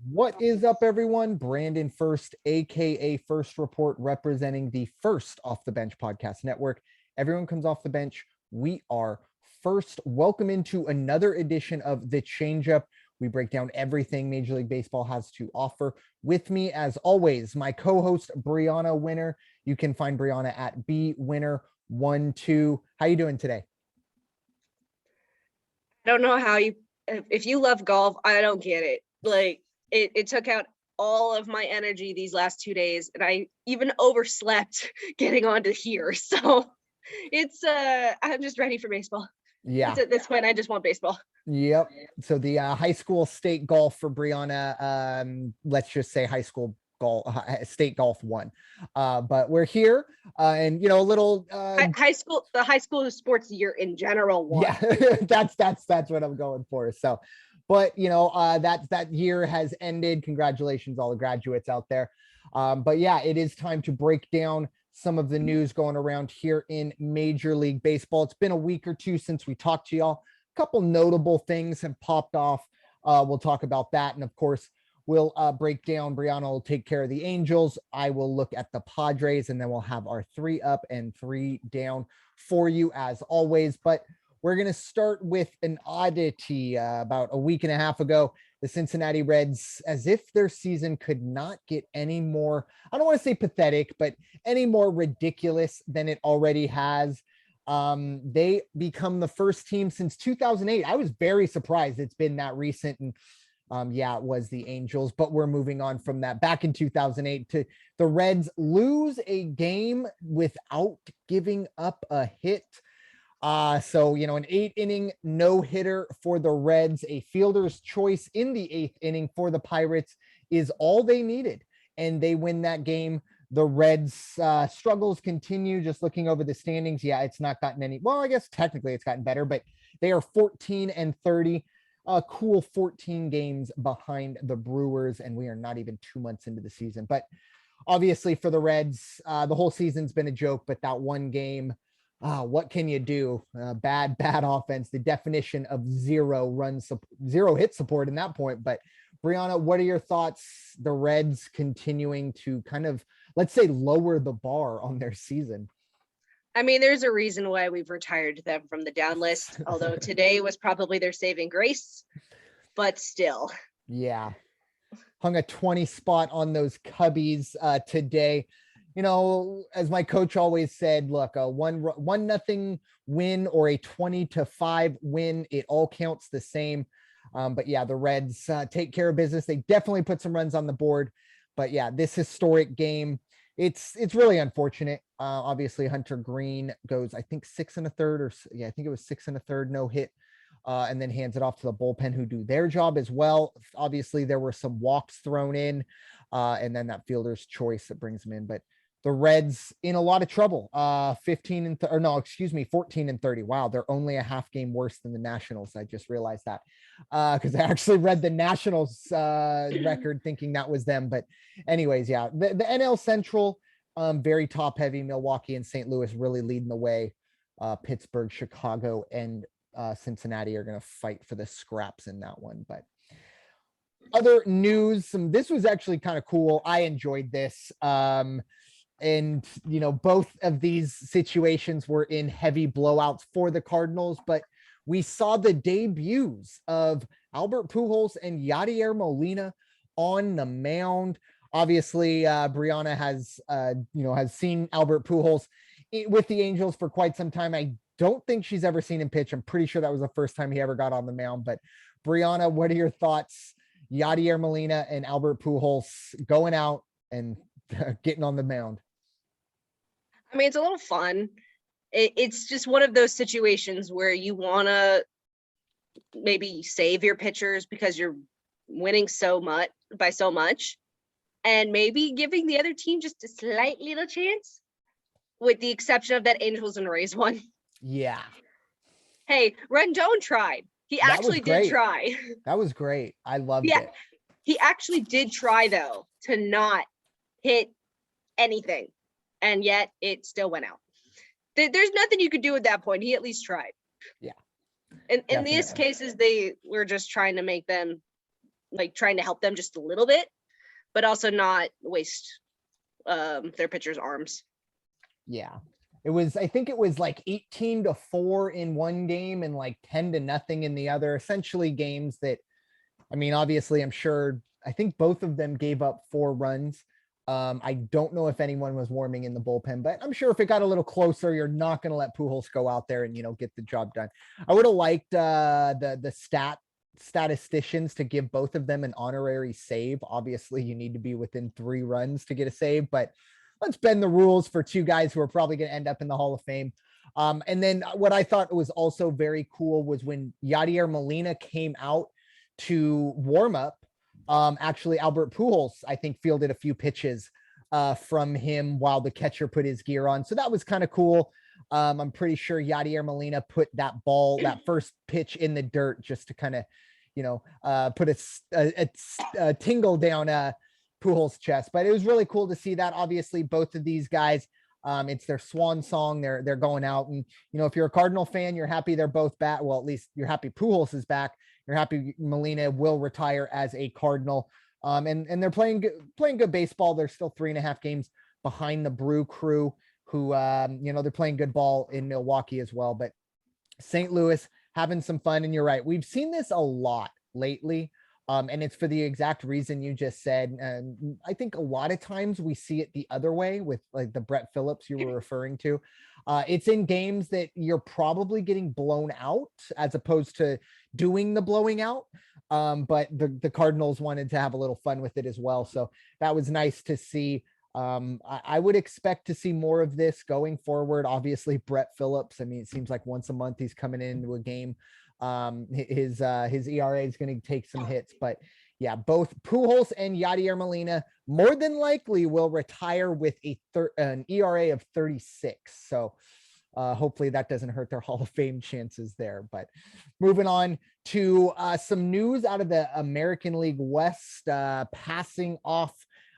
What is up, everyone? Brandon Ferst, aka First Report, representing the First Off the Bench podcast network. Everyone comes off the bench. We are first. Welcome into another edition of the Changeup. We break down everything Major League Baseball has to offer. With me, as always, my co-host Bryanna Winner. You can find Bryanna at bwinner12. How you doing today? I don't know how if you love golf, I don't get it. Like it took out all of my energy these last 2 days, and I even overslept getting onto here. So it's I'm just ready for baseball. Yeah. At this point, I just want baseball. Yep. So the high school state golf for Bryanna, let's just say high school golf, state golf won. But we're here, and a little The high school sports year in general won. Yeah, that's what I'm going for. So, but that year has ended. Congratulations, all the graduates out there. But yeah, it is time to break down some of the news going around here in Major League Baseball. It's been a week or two since we talked to y'all. A couple notable things have popped off. We'll talk about that, and of course, we'll break down. Bryanna will take care of the Angels. I will look at the Padres, and then we'll have our 3 up and 3 down for you as always. But we're going to start with an oddity. About a week and a half ago, the Cincinnati Reds, as if their season could not get any more, I don't want to say pathetic, but any more ridiculous than it already has. They become the first team since 2008. I was very surprised it's been that recent. And it was the Angels, but we're moving on from that. Back in 2008, to the Reds lose a game without giving up a hit. So an 8-inning no-hitter for the Reds, a fielder's choice in the 8th inning for the Pirates is all they needed, and they win that game. The Reds struggles continue. Just looking over the standings, it's not gotten any. Well, I guess technically it's gotten better, but they are 14-30. A cool 14 games behind the Brewers, and we are not even 2 months into the season. But obviously for the Reds, the whole season's been a joke, but that one game, what can you do? Bad offense, the definition of zero hit support in that point. But Bryanna, what are your thoughts? The Reds continuing to kind of, let's say, lower the bar on their season. I mean, there's a reason why we've retired them from the down list, although today was probably their saving grace, but still. Yeah. Hung a 20 spot on those Cubbies today. As my coach always said, look, a 1-0 win or a 20-5 win, it all counts the same. But yeah, the Reds take care of business. They definitely put some runs on the board. But yeah, this historic game, it's really unfortunate. Obviously, Hunter Green goes, I think 6 1/3, I think it was 6 1/3 no hit, and then hands it off to the bullpen, who do their job as well. Obviously, there were some walks thrown in, and then that fielder's choice that brings them in. But the Reds in a lot of trouble. 14-30. Wow, they're only a half game worse than the Nationals. I just realized that because I actually read the Nationals record thinking that was them. But anyways, yeah, the NL Central, very top heavy. Milwaukee and St. Louis really leading the way. Pittsburgh, Chicago, and Cincinnati are going to fight for the scraps in that one. But other news, this was actually kind of cool. I enjoyed this. And both of these situations were in heavy blowouts for the Cardinals, but we saw the debuts of Albert Pujols and Yadier Molina on the mound. Obviously, Bryanna has seen Albert Pujols with the Angels for quite some time. I don't think she's ever seen him pitch. I'm pretty sure that was the first time he ever got on the mound. But Bryanna, what are your thoughts? Yadier Molina and Albert Pujols going out and getting on the mound. I mean, it's a little fun. It's just one of those situations where you want to maybe save your pitchers because you're winning so much, and maybe giving the other team just a slight little chance, with the exception of that Angels and Rays one. Yeah. Hey, Rendon tried. He actually did try. That was great. I loved it. He actually did try, though, to not hit anything, and yet it still went out. There's nothing you could do at that point. He at least tried. Yeah. In these cases, they were just trying to make them like trying to help them just a little bit, but also not waste their pitcher's arms. Yeah. I think it was like 18-4 in one game and like 10-0 in the other, essentially games that, I mean, obviously I think both of them gave up 4 runs. I don't know if anyone was warming in the bullpen, but I'm sure if it got a little closer, you're not going to let Pujols go out there and, get the job done. I would have liked the statisticians to give both of them an honorary save. Obviously, you need to be within 3 runs to get a save, but let's bend the rules for 2 guys who are probably going to end up in the Hall of Fame. And then what I thought was also very cool was when Yadier Molina came out to warm up. Actually, Albert Pujols, I think, fielded a few pitches from him while the catcher put his gear on. So that was kind of cool. I'm pretty sure Yadier Molina put that first pitch in the dirt just to kind of, put a tingle down Pujols' chest. But it was really cool to see that. Obviously, both of these guys, it's their swan song. They're going out, and if you're a Cardinal fan, you're happy they're both back. Well, at least you're happy Pujols is back. You're happy Molina will retire as a Cardinal. And they're playing good baseball. They're still 3.5 games behind the Brew Crew, who they're playing good ball in Milwaukee as well. But St. Louis having some fun. And you're right, we've seen this a lot lately. And it's for the exact reason you just said. And I think a lot of times we see it the other way with like the Brett Phillips you were referring to. It's in games that you're probably getting blown out as opposed to doing the blowing out. But the Cardinals wanted to have a little fun with it as well. So that was nice to see. I would expect to see more of this going forward. Obviously, Brett Phillips, I mean, it seems like once a month he's coming into a game. His ERA is going to take some hits, but yeah, both Pujols and Yadier Molina more than likely will retire with an ERA of 36. So hopefully that doesn't hurt their Hall of Fame chances there. But moving on to some news out of the American League West, passing off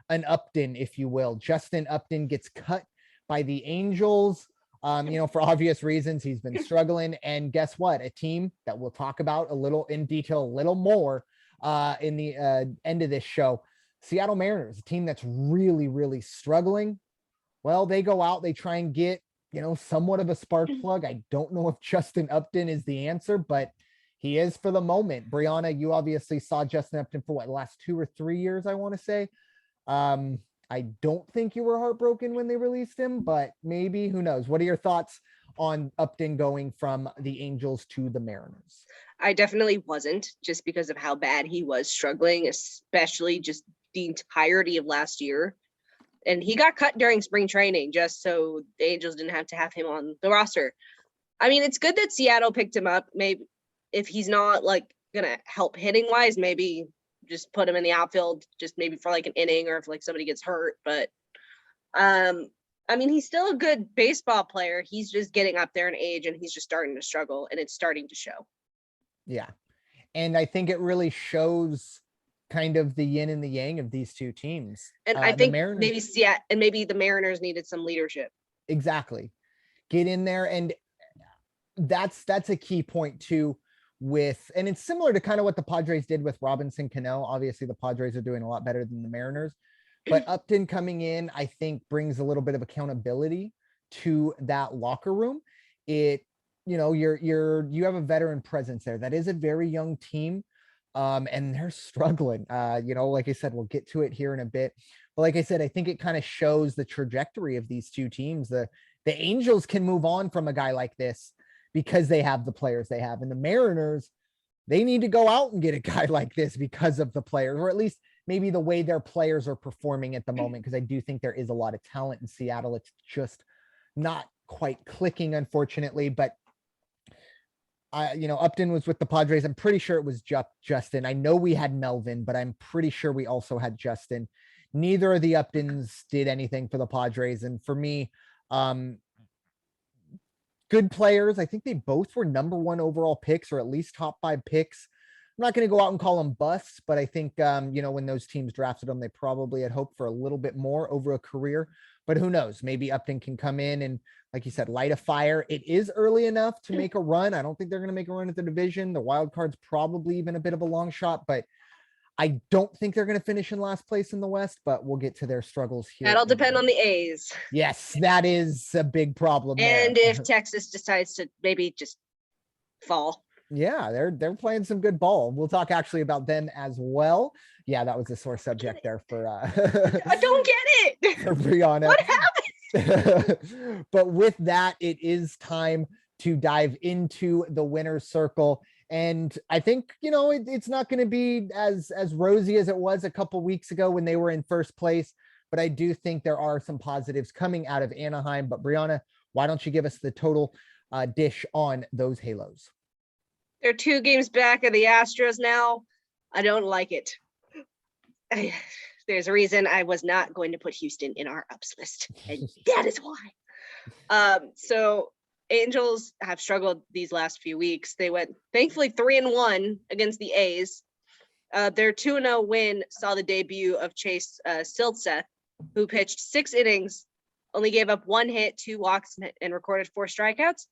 an Upton, if you will. Justin Upton gets cut by the Angels. For obvious reasons, he's been struggling. And guess what? A team that we'll talk about a little in detail, a little more in the end of this show. Seattle Mariners, a team that's really, really struggling. Well, they go out, they try and get, somewhat of a spark plug. I don't know if Justin Upton is the answer, but he is for the moment. Bryanna, you obviously saw Justin Upton for the last 2 or 3 years, I want to say. I don't think you were heartbroken when they released him, but maybe, who knows? What are your thoughts on Upton going from the Angels to the Mariners? I definitely wasn't, just because of how bad he was struggling, especially just the entirety of last year. And he got cut during spring training just so the Angels didn't have to have him on the roster. I mean, it's good that Seattle picked him up. Maybe if he's not like gonna help hitting wise, maybe just put him in the outfield, just maybe for like an inning or if like somebody gets hurt. But I mean, he's still a good baseball player. He's just getting up there in age and he's just starting to struggle, and it's starting to show. Yeah. And I think it really shows kind of the yin and the yang of these two teams. And I think maybe the Mariners needed some leadership. Exactly. Get in there. And that's a key point too. And it's similar to kind of what the Padres did with Robinson Cano. Obviously, the Padres are doing a lot better than the Mariners, but Upton coming in, I think, brings a little bit of accountability to that locker room. You have a veteran presence there. That is a very young team, and they're struggling. Like I said, we'll get to it here in a bit. But like I said, I think it kind of shows the trajectory of these two teams. The Angels can move on from a guy like this because they have the players they have. And the Mariners, they need to go out and get a guy like this because of the players, or at least maybe the way their players are performing at the moment. Because I do think there is a lot of talent in Seattle. It's just not quite clicking, unfortunately. But Upton was with the Padres. I'm pretty sure it was Justin. I know we had Melvin, but I'm pretty sure we also had Justin. Neither of the Uptons did anything for the Padres. And for me, good players. I think they both were number 1 overall picks, or at least top 5 picks. I'm not going to go out and call them busts, but I think, when those teams drafted them, they probably had hoped for a little bit more over a career. But who knows? Maybe Upton can come in and, like you said, light a fire. It is early enough to make a run. I don't think they're going to make a run at the division. The wild card's probably even a bit of a long shot, but I don't think they're going to finish in last place in the West, but we'll get to their struggles here. That'll depend on the A's. Yes, that is a big problem And there. if Texas decides to maybe just fall. Yeah, they're playing some good ball. We'll talk actually about them as well. Yeah, that was a sore subject there for I don't get it. for Bryanna. What happened? But with that, it is time to dive into the winner's circle. And I think, it's not going to be as rosy as it was a couple weeks ago when they were in first place. But I do think there are some positives coming out of Anaheim. But Bryanna, why don't you give us the total dish on those Halos? They're 2 games back of the Astros now. I don't like it. There's a reason I was not going to put Houston in our ups list, and that is why. So Angels have struggled these last few weeks. They went thankfully 3-1 against the A's. Their 2-0 win saw the debut of Chase Silseth, who pitched 6 innings, only gave up 1 hit, 2 walks, and recorded 4 strikeouts.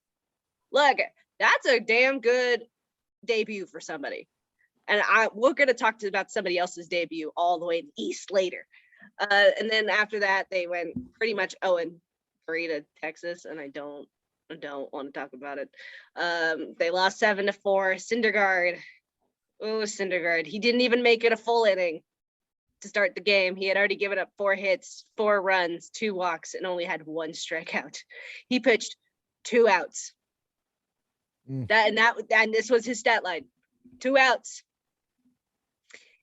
Look, that's a damn good debut for somebody. And we're going to talk about somebody else's debut all the way in the East later. And then after that, they went pretty much 0-3 to Texas, and I don't want to talk about it. They lost 7-4. Syndergaard. Oh, Syndergaard. He didn't even make it a full inning to start the game. He had already given up 4 hits, 4 runs, 2 walks, and only had 1 strikeout. He pitched 2 outs. And this was his stat line. 2 outs.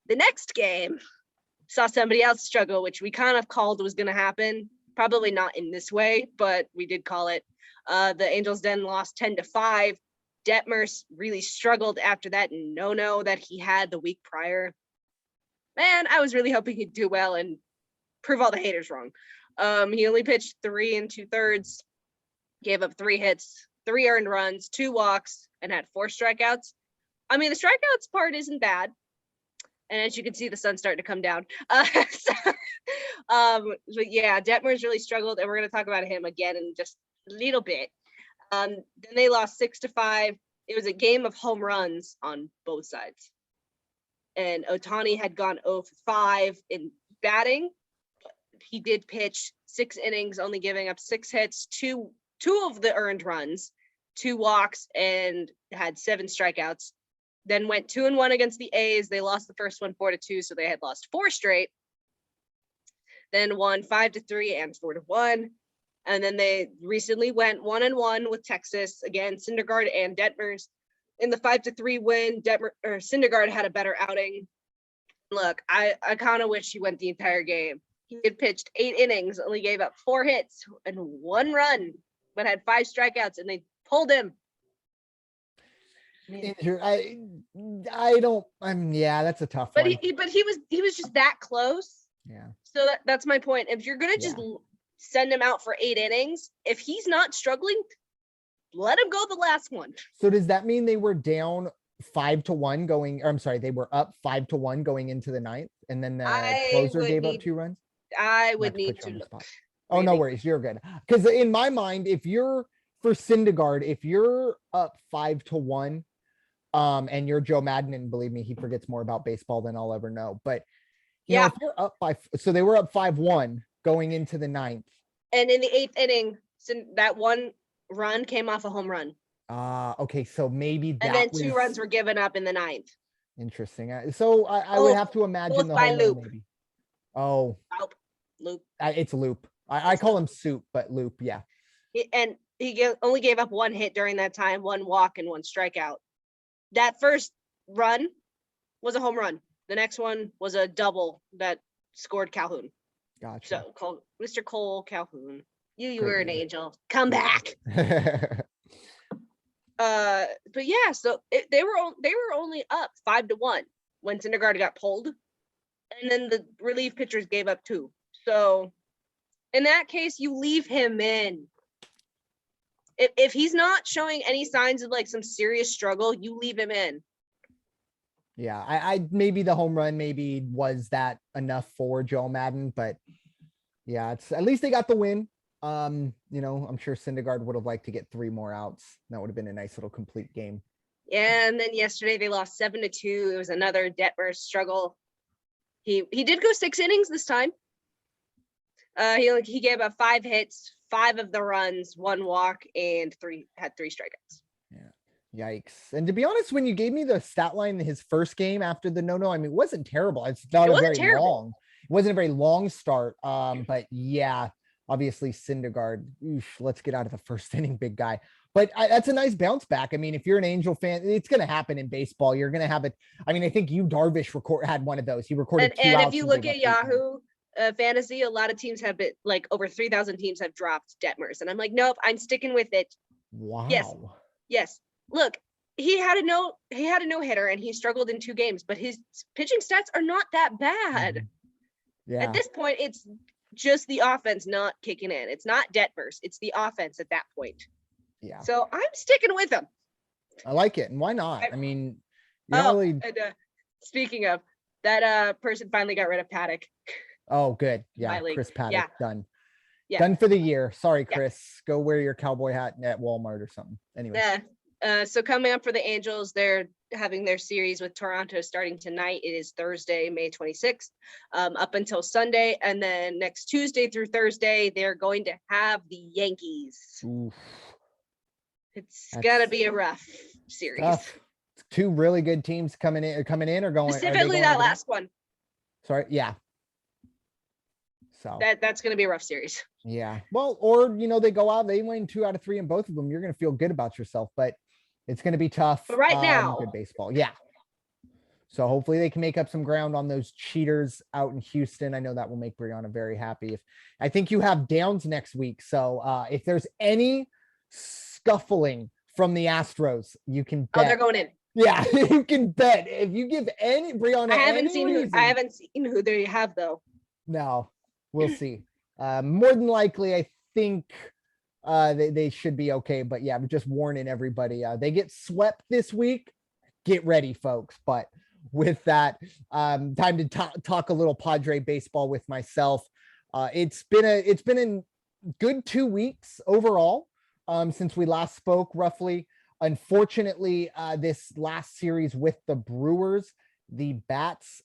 The next game saw somebody else struggle, which we kind of called was going to happen. Probably not in this way, but we did call it. The Angels then lost 10-5. Detmers really struggled after that no that he had the week prior. Man, I was really hoping he'd do well and prove all the haters wrong. He only pitched 3 2/3, gave up 3 hits, 3 earned runs, 2 walks, and had 4 strikeouts. I mean, the strikeouts part isn't bad. And as you can see, the sun's starting to come down. But yeah, Detmers really struggled, and we're going to talk about him again in just a little bit. Then they lost 6-5. It was a game of home runs on both sides. And Ohtani had gone 0-5 in batting. He did pitch 6 innings, only giving up 6 hits, two of the earned runs, 2 walks, and had 7 strikeouts. Then went 2-1 against the A's. They lost the first one 4-2, so they had lost 4 straight. Then won 5-3 and 4-1. And then they recently went 1-1 with Texas, again, Syndergaard and Detmers. In the 5-3 win, Syndergaard had a better outing. Look, I kind of wish he went the entire game. He had pitched 8 innings, only gave up 4 hits and 1 run, but had 5 strikeouts, and they pulled him. I don't. That's a tough but one. He was just that close. Yeah. So that's my point. If you're gonna just send him out for 8 innings, if he's not struggling, let him go the last one. So does that mean they were down 5-1 going? Or I'm sorry, they were up 5-1 going into the 9th, and then the closer gave up 2 runs. I would need to look. Oh, no worries, you're good. Because in my mind, if you're for Syndergaard, if you're up 5-1. And you're Joe Madden, and believe me, he forgets more about baseball than I'll ever know. But you know, if you're up so they were up 5-1 going into the 9th. And in the 8th inning, that 1 run came off a home run. Okay, so maybe that. And then 2 runs were given up in the 9th. Interesting. So I would have to imagine the home run maybe. Oh, Loop. It's Loop. I call him Soup, but Loop, yeah. And he only gave up 1 hit during that time, 1 walk and 1 strikeout. That first run was a home run. The next one was a double that scored Calhoun. Gotcha. So Mr. Cole Calhoun, you were an angel. Come back. But yeah, so they were only up 5-1 when Syndergaard got pulled, and then the relief pitchers gave up 2. So in that case, you leave him in. If he's not showing any signs of like some serious struggle, you leave him in. Yeah, I maybe the home run maybe was that enough for Joe Madden, but yeah, it's at least they got the win. I'm sure Syndergaard would have liked to get 3 more outs. That would have been a nice little complete game. Yeah, and then yesterday they lost 7-2. It was another Detmers struggle. He did go 6 innings this time. He gave up 5 hits, 5 of the runs, 1 walk, and had 3 strikeouts. Yeah. Yikes. And to be honest, when you gave me the stat line in his first game after the no, I mean, it wasn't terrible. It's not a very long. It wasn't a very long start. But yeah, obviously Syndergaard. Let's get out of the first inning, big guy. But that's a nice bounce back. I mean, if you're an Angel fan, it's going to happen in baseball. You're going to have it. I mean, I think Darvish had one of those. He recorded 2 and outs. If you look at Yahoo Fantasy, a lot of teams have been like over 3,000 teams have dropped Detmers, and I'm like, nope, I'm sticking with it. Wow. Yes. Look, he had a no hitter, and he struggled in 2 games, but his pitching stats are not that bad. Yeah. At this point, it's just the offense not kicking in. It's not Detmers. It's the offense at that point. Yeah. So I'm sticking with him. I like it. And why not? I mean, speaking of that, person finally got rid of Paddock. Oh, good. Yeah. Chris Paddock done. Yeah. Done for the year. Sorry, Chris. Go wear your cowboy hat at Walmart or something. Anyway. Yeah. So coming up for the Angels, they're having their series with Toronto starting tonight. It is Thursday, May 26th, up until Sunday. And then next Tuesday through Thursday, they're going to have the Yankees. Oof. It's gonna be a rough series. Tough. 2 really good teams coming in or going. Specifically that last one. Sorry. Yeah. So that's gonna be a rough series. Yeah. Well, or they go out, they win 2 out of 3 in both of them. You're gonna feel good about yourself, but it's gonna be tough. But right now, good baseball. Yeah. So hopefully they can make up some ground on those cheaters out in Houston. I know that will make Bryanna very happy. I think you have Downs next week. So if there's any scuffling from the Astros, you can bet. Oh, they're going in. Yeah, you can bet. If you give Bryanna, I haven't seen who they have though. No, we'll see. More than likely, I think they should be okay. But yeah, I'm just warning everybody. They get swept this week. Get ready, folks. But with that, time to talk a little Padre baseball with myself. It's been a good 2 weeks overall. Since we last spoke, roughly. Unfortunately, this last series with the Brewers, the bats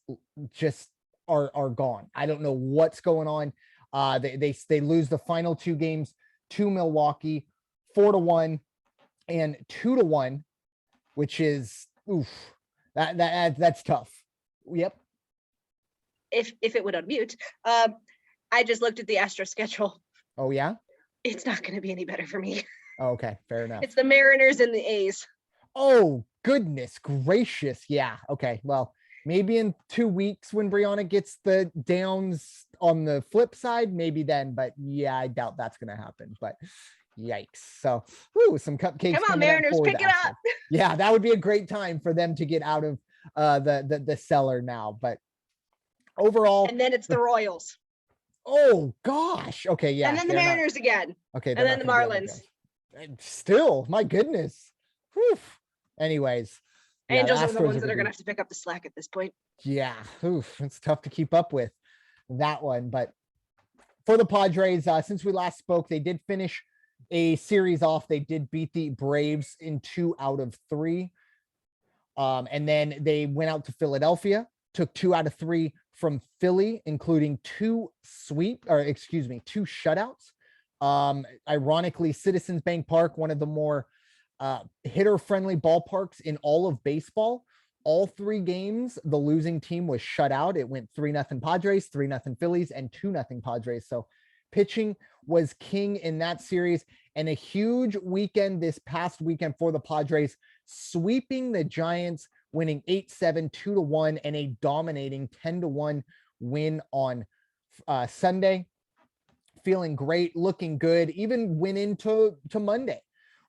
just are gone. I don't know what's going on. They lose the final 2 games to Milwaukee, 4-1 and 2-1, which is that's tough. Yep. If it would unmute, I just looked at the Astro schedule. Oh yeah. It's not going to be any better for me. Oh, okay, fair enough. It's the Mariners and the A's. Oh, goodness gracious. Yeah. Okay. Well, maybe in 2 weeks when Bryanna gets the Downs on the flip side, maybe then. But yeah, I doubt that's going to happen. But yikes. So, some cupcakes. Come on, Mariners, pick it up. Yeah, that would be a great time for them to get out of the cellar now. But overall. And then it's the Royals. Oh, gosh. Okay, yeah. And then the Mariners again. Okay. And then the Marlins. Still, my goodness. Whew. Anyways. Angels are the ones that are going to have to pick up the slack at this point. Yeah. It's tough to keep up with that one. But for the Padres, since we last spoke, they did finish a series off. They did beat the Braves in 2 out of 3. And then they went out to Philadelphia, took 2 out of 3 from Philly, including 2 shutouts. Ironically, Citizens Bank Park, one of the more hitter-friendly ballparks in all of baseball. All 3 games, the losing team was shut out. It went 3-0 Padres, 3-0 Phillies, and 2-0 Padres. So pitching was king in that series. And a huge weekend this past weekend for the Padres, sweeping the Giants, winning 8-7, 2-1, and a dominating 10-1 win on Sunday. Feeling great, looking good, even went into Monday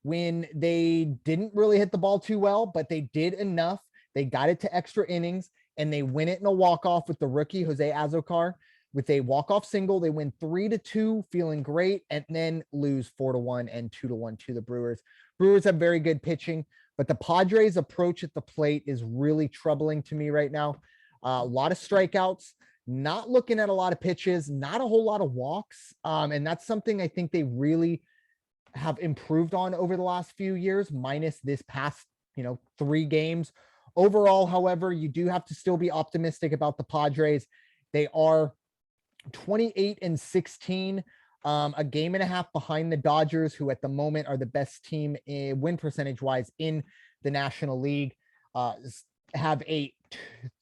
when they didn't really hit the ball too well, but they did enough. They got it to extra innings, and they win it in a walk-off with the rookie, Jose Azocar, with a walk-off single. They win 3-2, feeling great, and then lose 4-1 and 2-1 to the Brewers. Brewers have very good pitching, but the Padres' approach at the plate is really troubling to me right now. A lot of strikeouts, not looking at a lot of pitches, not a whole lot of walks. And that's something I think they really have improved on over the last few years, minus this past, 3 games Overall, however, you do have to still be optimistic about the Padres. They are 28-16, a game and a half behind the Dodgers, who at the moment are the best team in win percentage wise in the National League. Have a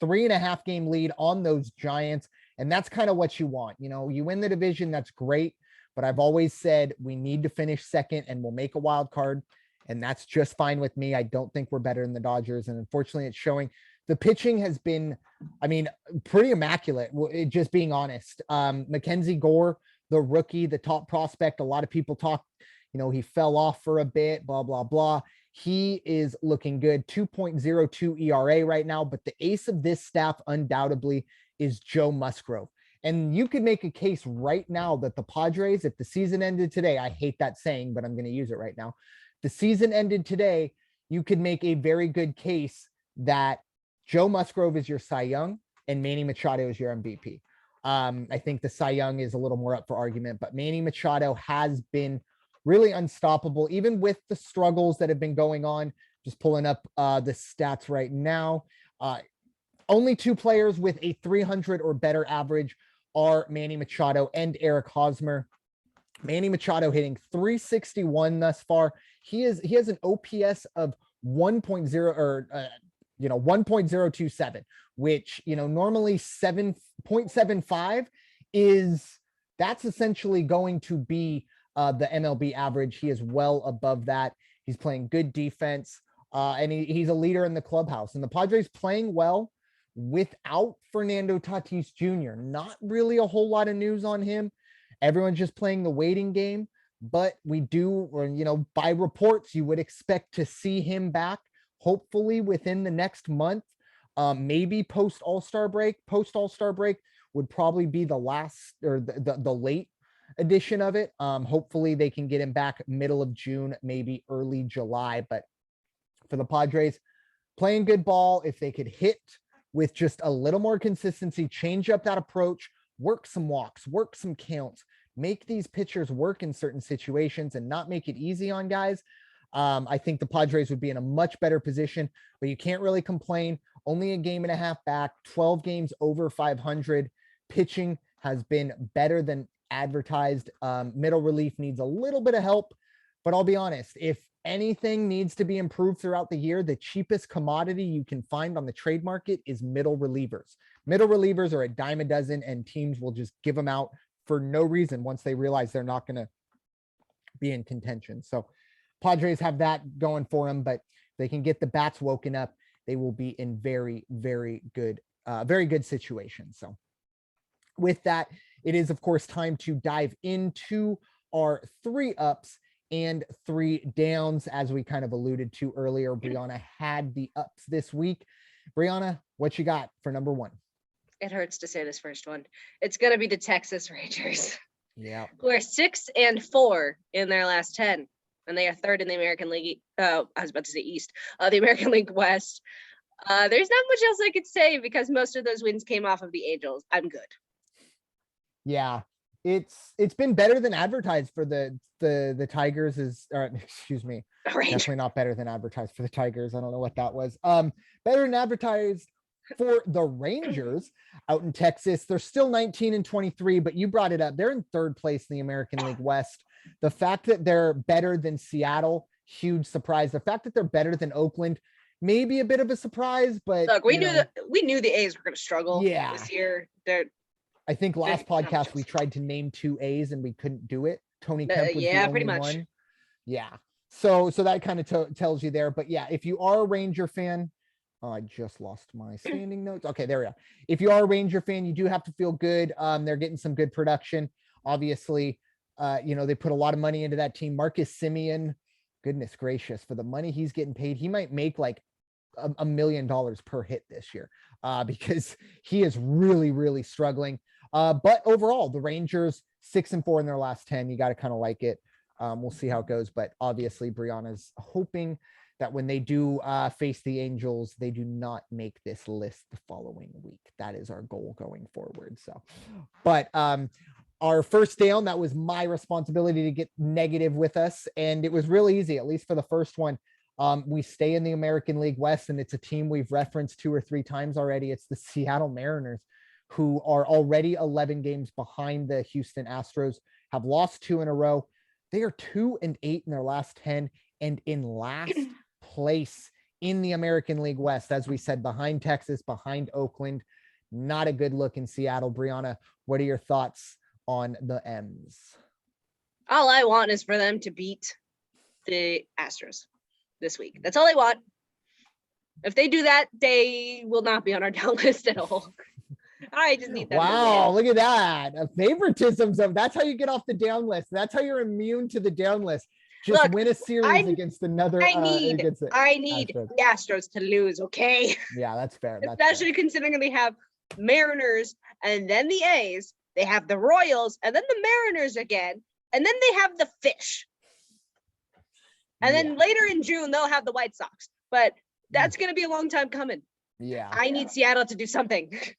3.5 game lead on those Giants. And that's kind of what you want. You know, you win the division, that's great. But I've always said we need to finish second and we'll make a wild card. And that's just fine with me. I don't think we're better than the Dodgers. And unfortunately, it's showing. The pitching has been, I mean, pretty immaculate, just being honest. Mackenzie Gore, the rookie, the top prospect, a lot of people talk, you know, he fell off for a bit, blah, blah, blah. He is looking good, 2.02 ERA right now, but the ace of this staff undoubtedly is Joe Musgrove. And you could make a case right now that the Padres, if the season ended today, I hate that saying, but I'm going to use it right now. The season ended today, you could make a very good case that Joe Musgrove is your Cy Young and Manny Machado is your MVP. I think the Cy Young is a little more up for argument, but Manny Machado has been really unstoppable, even with the struggles that have been going on. Just pulling up the stats right now. Only two players with a 300 or better average are Manny Machado and Eric Hosmer. Manny Machado hitting 361 thus far. He has an OPS of 1.0 or 1.027, which, you know, normally 7.75 that's essentially going to be the MLB average. He is well above that. He's playing good defense, and he's a leader in the clubhouse. And the Padres playing well without Fernando Tatis Jr. Not really a whole lot of news on him. Everyone's just playing the waiting game, but we do, or, you know, by reports, you would expect to see him back, hopefully within the next month, maybe post All-Star break. Post All-Star break would probably be the last or the late edition of it. Hopefully they can get him back middle of June, maybe early July. But for the Padres, playing good ball, if they could hit with just a little more consistency, change up that approach, work some walks, work some counts, make these pitchers work in certain situations and not make it easy on guys. I think the Padres would be in a much better position, but you can't really complain. Only a game and a half back, 12 games over 500. Pitching has been better than advertised. Middle relief needs a little bit of help, but I'll be honest, if anything needs to be improved throughout the year, the cheapest commodity you can find on the trade market is middle relievers. Middle relievers are a dime a dozen, and teams will just give them out for no reason once they realize they're not going to be in contention. So Padres have that going for them, but they can get the bats woken up. They will be in very, very good situation. So with that, it is, of course, time to dive into our 3 ups and 3 downs. As we kind of alluded to earlier, Bryanna had the ups this week. Bryanna, what you got for number 1? It hurts to say this first one. It's going to be the Texas Rangers. Yeah. Who are 6-4 in their last 10. And they are 3rd in the American League. I was about to say East. The American League West. There's not much else I could say because most of those wins came off of the Angels. I'm good. Yeah, it's been better than advertised for the Tigers excuse me. Definitely not better than advertised for the Tigers. I don't know what that was. Better than advertised for the Rangers out in Texas. They're still 19-23, but you brought it up. They're in 3rd place in the American League West. The fact that they're better than Seattle, huge surprise. The fact that they're better than Oakland, maybe a bit of a surprise, but look, we knew the A's were going to struggle this year. I think last podcast we tried to name 2 A's and we couldn't do it. Tony Kemp was the only pretty much. one. Yeah. So that kind of tells you there. But yeah, if you are a Ranger fan, I just lost my standing notes. Okay, there we go. If you are a Ranger fan, you do have to feel good. They're getting some good production. Obviously, they put a lot of money into that team. Marcus Semien, goodness gracious, for the money he's getting paid, he might make like $1 million per hit this year because he is really, really struggling. But overall, the Rangers 6-4 in their last 10. You got to kind of like it. We'll see how it goes. But obviously, Bryanna's hoping that when they do face the Angels, they do not make this list the following week. That is our goal going forward. So, but our first down, that was my responsibility to get negative with us. And it was real easy, at least for the first one. We stay in the American League West, and it's a team we've referenced 2 or 3 times already. It's the Seattle Mariners, who are already 11 games behind the Houston Astros, have lost 2 in a row. They are 2-8 in their last 10 and in last place in the American League West, as we said, behind Texas, behind Oakland. Not a good look in Seattle. Bryanna, what are your thoughts on the M's? All I want is for them to beat the Astros this week. That's all I want. If they do that, they will not be on our down list at all. I just need them. Wow, look at that. Favoritisms of that's how you get off the down list. That's how you're immune to the down list. Just Look, win a series against another. I need Astros. the Astros to lose, okay? Yeah, that's fair. Especially considering they have Mariners and then the A's. They have the Royals and then the Mariners again. And then they have the Fish. And then later in June, they'll have the White Sox. But that's going to be a long time coming. Yeah. I need Seattle to do something. It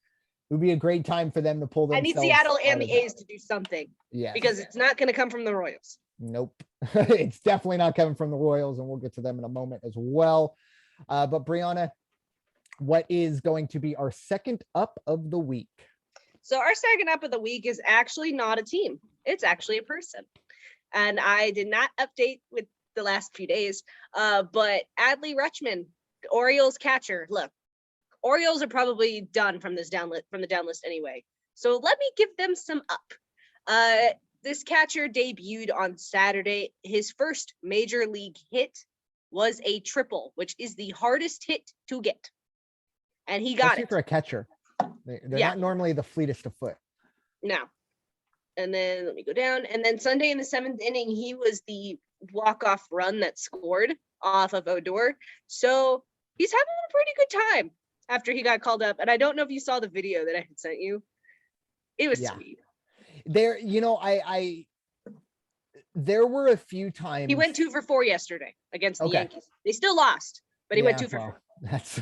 would be a great time for them to pull themselves. I need Seattle and the A's to do something. Yeah. Because it's not going to come from the Royals. Nope. It's definitely not coming from the Royals, and we'll get to them in a moment as well. But Bryanna, what is going to be our second up of the week? So our second up of the week is actually not a team. It's actually a person. And I did not update with the last few days, but Adley Rutschman, the Orioles catcher. Look, Orioles are probably done from this down list anyway. So let me give them some up. This catcher debuted on Saturday. His first major league hit was a triple, which is the hardest hit to get. And he got it. For a catcher. They're not normally the fleetest of foot. No. And then let me go down. And then Sunday in the 7th inning, he was the walk-off run that scored off of Odor. So he's having a pretty good time after he got called up. And I don't know if you saw the video that I had sent you. It was sweet. There, there were a few times he went 2 for 4 yesterday against the Yankees. They still lost, but he went 2 for 4. That's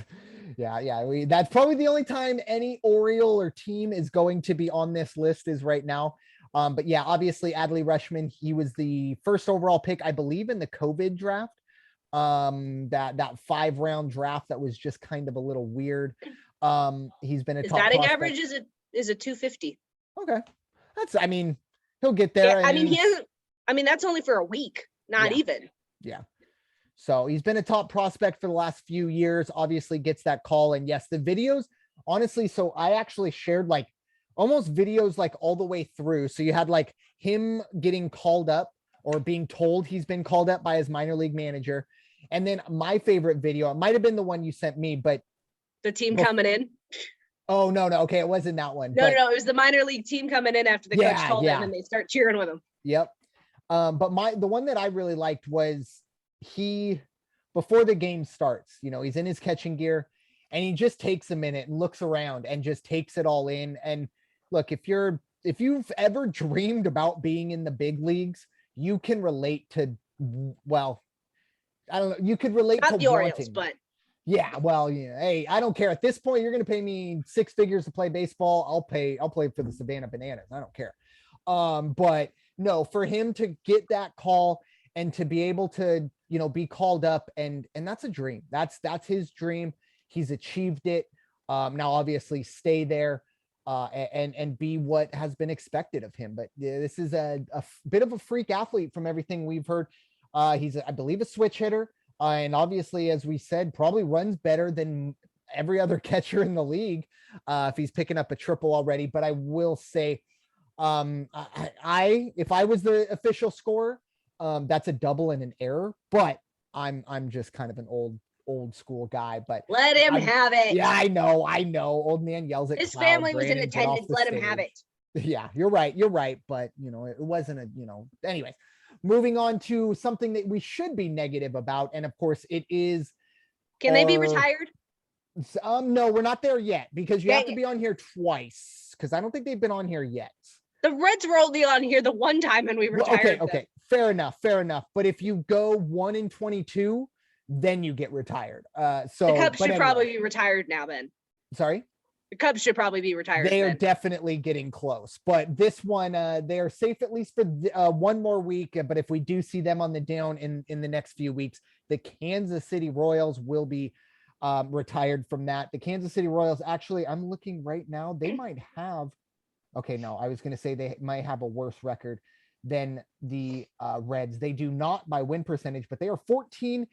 that's probably the only time any Oriole or team is going to be on this list is right now. But yeah, obviously Adley Rutschman, he was the first overall pick, I believe, in the COVID draft. That 5-round draft that was just kind of a little weird. He's been a his top batting prospect. average is a 250. Okay. He'll get there. Yeah, that's only for a week, not even. Yeah. So he's been a top prospect for the last few years, obviously gets that call. And yes, the videos, honestly, so I actually shared almost videos all the way through. So you had him getting called up or being told he's been called up by his minor league manager. And then my favorite video, it might've been the one you sent me, but the team coming in. Oh, no. Okay. It wasn't that one. No. It was the minor league team coming in after the coach called them and they start cheering with him. Yep. But the one that I really liked was before the game starts, he's in his catching gear and he just takes a minute and looks around and just takes it all in. And look, if you've ever dreamed about being in the big leagues, you can relate to, I don't know. You could relate not to the Orioles, but hey, I don't care. At this point, you're going to pay me 6 figures to play baseball. I'll play for the Savannah Bananas. I don't care. But no, for him to get that call and to be able to, be called up and that's a dream. That's his dream. He's achieved it. Now obviously stay there, and be what has been expected of him. But this is a bit of a freak athlete from everything we've heard. He's, I believe, a switch hitter. And obviously, as we said, probably runs better than every other catcher in the league if he's picking up a triple already. But I will say, if I was the official scorer, that's a double and an error. But I'm just kind of an old school guy. But let him have it. Yeah, I know. Old man yells at his cloud. family was in Brandon, attendance. Let him have it. Yeah, you're right. But it wasn't anyways. Moving on to something that we should be negative about. And of course it is. Can they be retired? No, we're not there yet because you have to be on here twice because I don't think they've been on here yet. The Reds were only on here the one time and we retired. Okay. Fair enough. But if you go 1-22, then you get retired. So the Cubs should probably be retired now then. Sorry? The Cubs should probably be retired. They are then. definitely getting close, but this one, they are safe at least for one more week. But if we do see them on the down in the next few weeks, the Kansas City Royals will be retired from that. The Kansas City Royals, actually, I'm looking right now, they might have, okay, no, I was going to say they might have a worse record than the Reds. They do not by win percentage, but they are 14-28.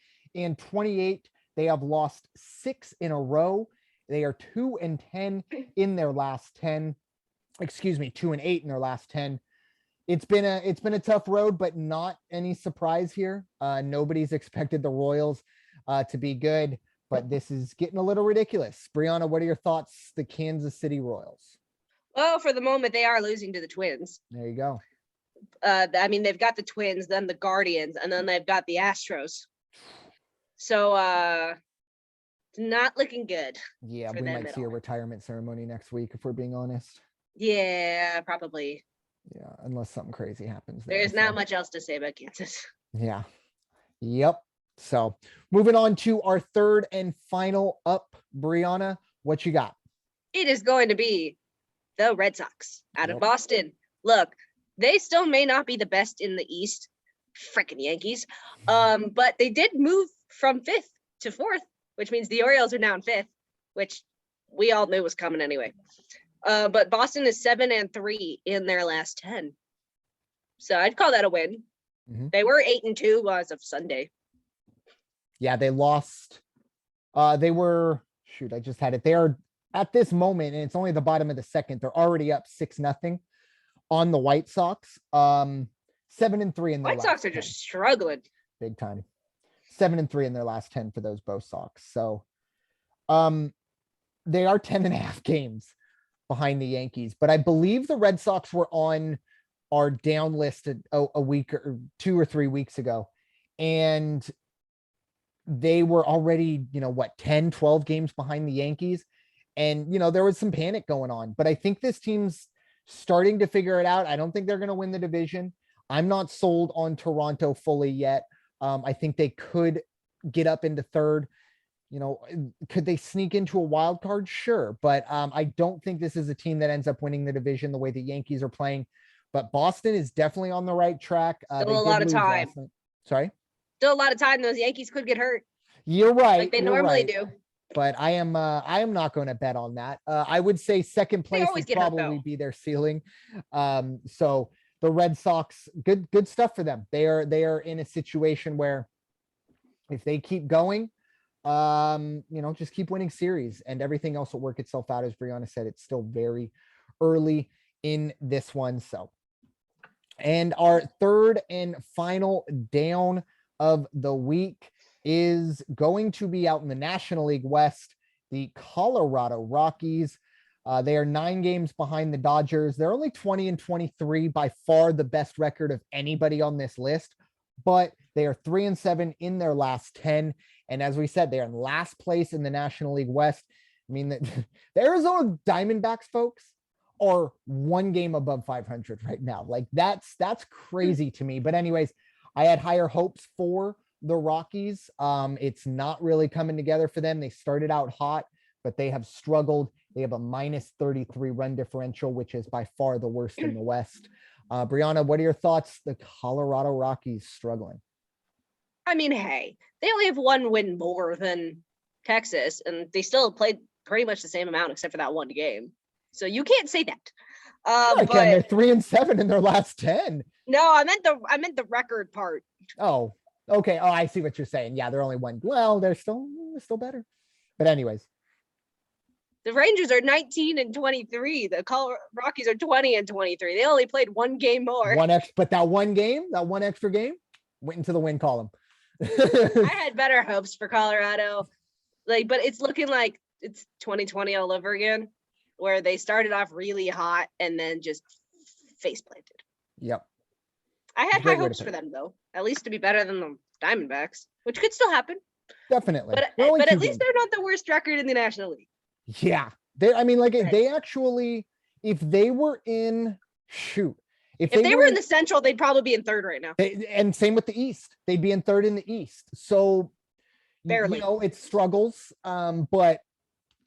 They have lost 6 in a row. They are 2-10 in their last 10. Excuse me, 2-8 in their last 10. It's been a tough road, but not any surprise here. Nobody's expected the Royals to be good, but this is getting a little ridiculous. Bryanna, what are your thoughts? The Kansas City Royals. Well, for the moment, they are losing to the Twins. There you go. I mean, they've got the Twins, then the Guardians, and then they've got the Astros. So, not looking good. Yeah, we might see a retirement ceremony next week, if we're being honest. Yeah, probably. Yeah, unless something crazy happens. There's not much else to say about Kansas. Yeah. Yep. So moving on to our third and final up, Bryanna, what you got? It is going to be the Red Sox out of Boston. Look, they still may not be the best in the East. Freaking Yankees. But they did move from 5th to 4th, which means the Orioles are now in 5th, which we all knew was coming anyway. But Boston is 7-3 in their last 10. So I'd call that a win. Mm-hmm. They were 8-2 as of Sunday. Yeah, they lost. They were, I just had it. They are at this moment, and it's only the bottom of the second. They're already up 6-0 on the White Sox. 7-3 in their White Sox are 10. Just struggling big time. 7-3 in their last 10 for those both Sox. So, they are 10.5 games behind the Yankees, but I believe the Red Sox were on our down list a week or 2 or 3 weeks ago, and they were already, 10, 12 games behind the Yankees. And, there was some panic going on, but I think this team's starting to figure it out. I don't think they're going to win the division. I'm not sold on Toronto fully yet. I think they could get up into third. Could they sneak into a wild card? Sure. But I don't think this is a team that ends up winning the division the way the Yankees are playing. But Boston is definitely on the right track. Still a lot of time. Sorry? Still a lot of time. Those Yankees could get hurt. You're right. Like they normally do. But I am not going to bet on that. I would say second place would probably be their ceiling. So the Red Sox, good stuff for them. They are in a situation where if they keep going, just keep winning series and everything else will work itself out. As Bryanna said, it's still very early in this one. So, and our third and final down of the week is going to be out in the National League West, the Colorado Rockies. They are 9 games behind the Dodgers. They're only 20-23, by far the best record of anybody on this list, but they are 3-7 in their last 10. And as we said, they are in last place in the National League West. I mean, the Arizona Diamondbacks, folks, are 1 game above 500 right now. Like that's crazy to me. But anyways, I had higher hopes for the Rockies. It's not really coming together for them. They started out hot, but they have struggled. They have a -33 run differential, which is by far the worst in the West. Bryanna, what are your thoughts? The Colorado Rockies struggling. I mean, hey, they only have 1 win more than Texas, and they still played pretty much the same amount except for that 1 game. So you can't say that. But they're 3-7 in their last 10. No, I meant the record part. Oh, okay. Oh, I see what you're saying. Yeah, they're only 1. Well, they're still better. But anyways. The Rangers are 19-23. The Colorado Rockies are 20-23. They only played 1 game more. But that 1 game, that 1 extra game, went into the win column. I had better hopes for Colorado. But it's looking like it's 2020 all over again, where they started off really hot and then just face planted. Yep. I had high hopes for them, though, at least to be better than the Diamondbacks, which could still happen. Definitely. But at least they're not the worst record in the National League. Yeah. They actually, if they were in, if they were in the Central, they'd probably be in 3rd right now. And same with the East. They'd be in 3rd in the East. So, barely. It struggles. But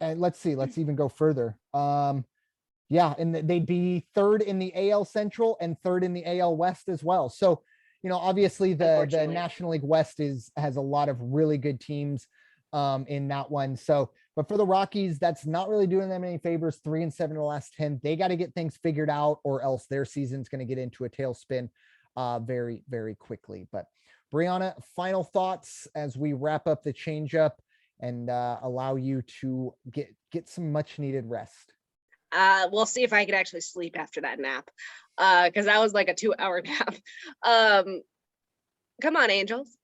And let's see, let's even go further. Yeah, and they'd be third in the AL Central and third in the AL West as well. So, obviously the National League West has a lot of really good teams in that one. So, but for the Rockies, that's not really doing them any favors. 3-7 in the last 10. They got to get things figured out, or else their season's going to get into a tailspin very, very quickly. But Bryanna, final thoughts as we wrap up the Changeup and allow you to get some much needed rest. We'll see if I could actually sleep after that nap, because that was like a 2-hour nap. Come on, Angels.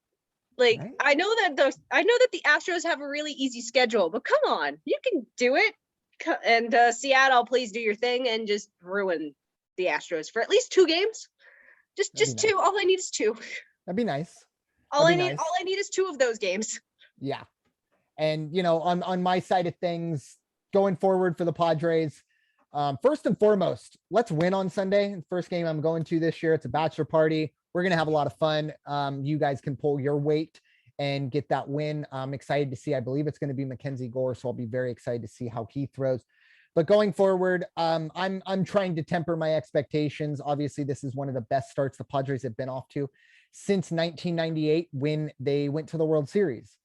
Like, right? I know that the Astros have a really easy schedule, but come on, you can do it. And Seattle, please do your thing and just ruin the Astros for at least 2 games. Just 2. Nice. All I need is 2. That'd be nice. All I need is 2 of those games. Yeah. And on my side of things, going forward for the Padres, first and foremost, let's win on Sunday. First game I'm going to this year. It's a bachelor party. We're going to have a lot of fun. You guys can pull your weight and get that win. I'm excited to see. I believe it's going to be Mackenzie Gore, so I'll be very excited to see how he throws. But going forward, I'm trying to temper my expectations. Obviously, this is one of the best starts the Padres have been off to since 1998 when they went to the World Series.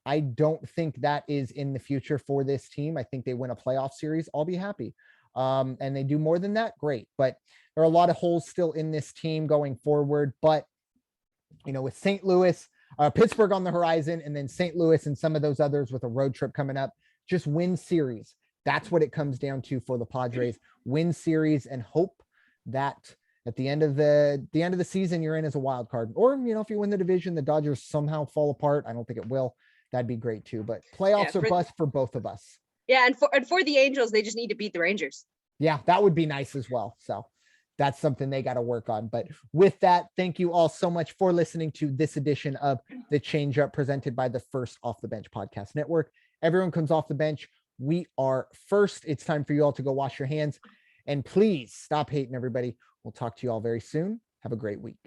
I don't think that is in the future for this team. I think they win a playoff series. I'll be happy. And they do more than that, great. But there are a lot of holes still in this team going forward. But, with St. Louis, Pittsburgh on the horizon, and then St. Louis and some of those others with a road trip coming up, just win series. That's what it comes down to for the Padres. Win series and hope that at the end of the season, you're in as a wild card. Or, if you win the division, the Dodgers somehow fall apart. I don't think it will. That'd be great too. But playoffs are bust for both of us. Yeah, and for the Angels, they just need to beat the Rangers. Yeah, that would be nice as well. So that's something they got to work on. But with that, thank you all so much for listening to this edition of the Changeup presented by the First Off the Bench Podcast Network. Everyone comes off the bench. We are first. It's time for you all to go wash your hands. And please stop hating everybody. We'll talk to you all very soon. Have a great week.